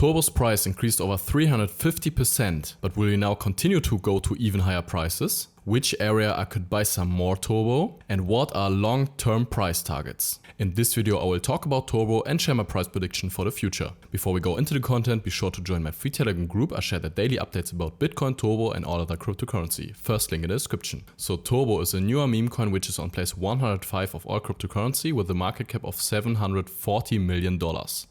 Turbo's price increased over 350%, but will we now continue to go to even higher prices? Which area I could buy some more Turbo? And what are long-term price targets? In this video I will talk about Turbo and share my price prediction for the future. Before we go into the content, be sure to join my free Telegram group. I share the daily updates about Bitcoin, Turbo and all other cryptocurrency. First link in the description. So Turbo is a newer meme coin which is on place 105 of all cryptocurrency with a market cap of $740 million.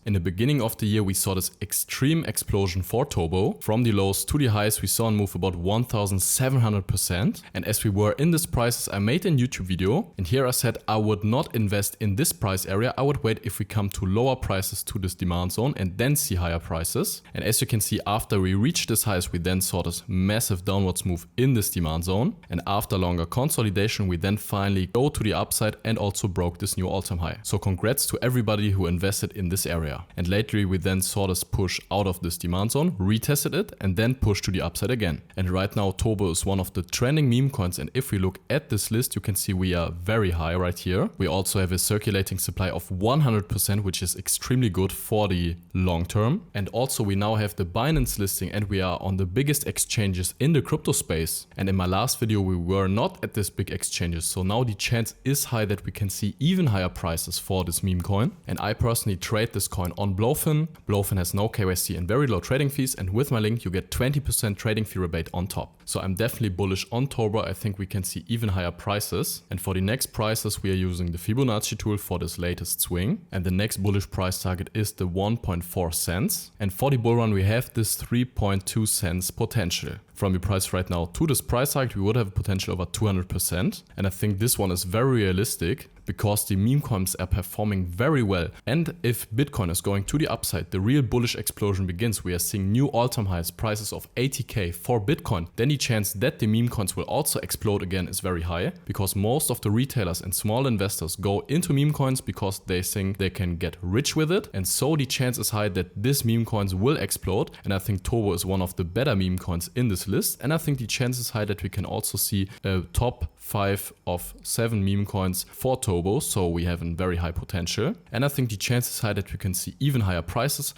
In the beginning of the year we saw this extreme explosion for Turbo. From the lows to the highs we saw a move about 1700%. And as we were in this prices, I made a YouTube video and here I said I would not invest in this price area. I would wait if we come to lower prices to this demand zone and then see higher prices. And as you can see, after we reached this highs, we then saw this massive downwards move in this demand zone. And after longer consolidation, we then finally go to the upside and also broke this new all-time high. So congrats to everybody who invested in this area. And lately we then saw this push out of this demand zone, retested it and then pushed to the upside again. And right now Turbo is one of the trending meme coins, and if we look at this list you can see we are very high right here. We also have a circulating supply of 100%, which is extremely good for the long term. And also we now have the Binance listing and we are on the biggest exchanges in the crypto space. And in my last video we were not at this big exchanges, so now the chance is high that we can see even higher prices for this meme coin. And I personally trade this coin on Blofin. Blofin has no KYC and very low trading fees, and with my link you get 20% trading fee rebate on top. So I'm definitely bullish on Turbo. I think we can see even higher prices. And for the next prices we are using the Fibonacci tool for this latest swing. And the next bullish price target is the 1.4 cents. And for the bull run we have this 3.2 cents potential. From the price right now to this price target we would have a potential over 200%. And I think this one is very realistic because the meme coins are performing very well. And if Bitcoin is going to the upside, the real bullish explosion begins. We are seeing new all-time highs, prices of 80k for Bitcoin. Then the chance that the meme coins will also explode again is very high, because most of the retailers and small investors go into meme coins because they think they can get rich with it. And so the chance is high that this meme coins will explode. And I think Turbo is one of the better meme coins in this list. And I think the chance is high that we can also see a top 5 of 7 meme coins for Turbo, so we have a very high potential. And I think the chance is high that we can see even higher prices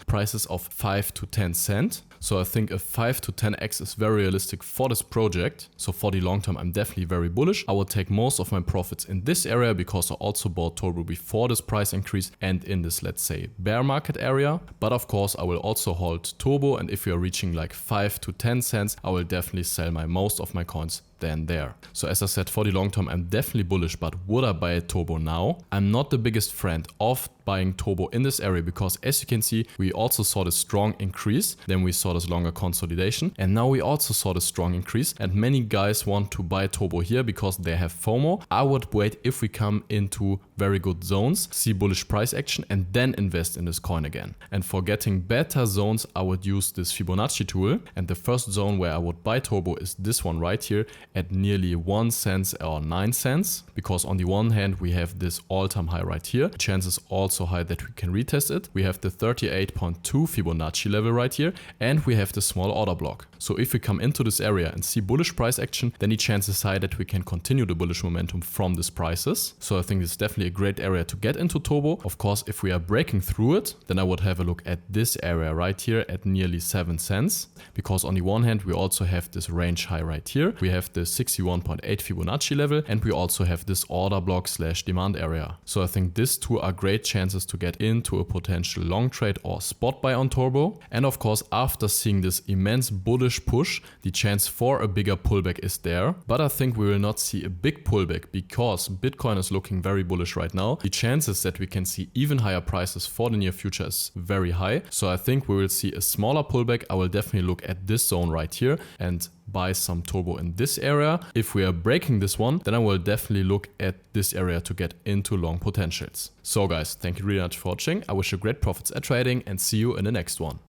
of 5 to 10 cents. So I think a 5 to 10x is very realistic for this project. So for the long term I'm definitely very bullish. I will take most of my profits in this area because I also bought Turbo before this price increase and in this, let's say, bear market area. But of course I will also hold Turbo, and if we are reaching like 5 to 10 cents I will definitely sell most of my coins then there. So as I said, for the long term I'm definitely bullish, but would I buy a Turbo now? I'm not the biggest friend of buying Turbo in this area because as you can see we also saw this strong increase, then we saw this longer consolidation, and now we also saw this strong increase, and many guys want to buy Turbo here because they have FOMO. I would wait if we come into very good zones, see bullish price action and then invest in this coin again. And for getting better zones I would use this Fibonacci tool, and the first zone where I would buy Turbo is this one right here at nearly 1 cent or 9 cents, because on the one hand we have this all-time high right here. The chance is also high that we can retest it. We have the 38.2 Fibonacci level right here, and we have the small order block. So if we come into this area and see bullish price action, then the chance is high that we can continue the bullish momentum from these prices. So I think it's definitely a great area to get into Turbo. Of course, if we are breaking through it, then I would have a look at this area right here at nearly 7 cents, because on the one hand we also have this range high right here. We have the 61.8 Fibonacci level, and we also have this order block / demand area. So I think these two are great chances to get into a potential long trade or spot buy on Turbo. And of course after seeing this immense bullish push, the chance for a bigger pullback is there, but I think we will not see a big pullback because Bitcoin is looking very bullish right now. The chances that we can see even higher prices for the near future is very high, so I think we will see a smaller pullback. I will definitely look at this zone right here and buy some Turbo in this area. If we are breaking this one, then I will definitely look at this area to get into long potentials. So guys, thank you really much for watching. I wish you great profits at trading and see you in the next one.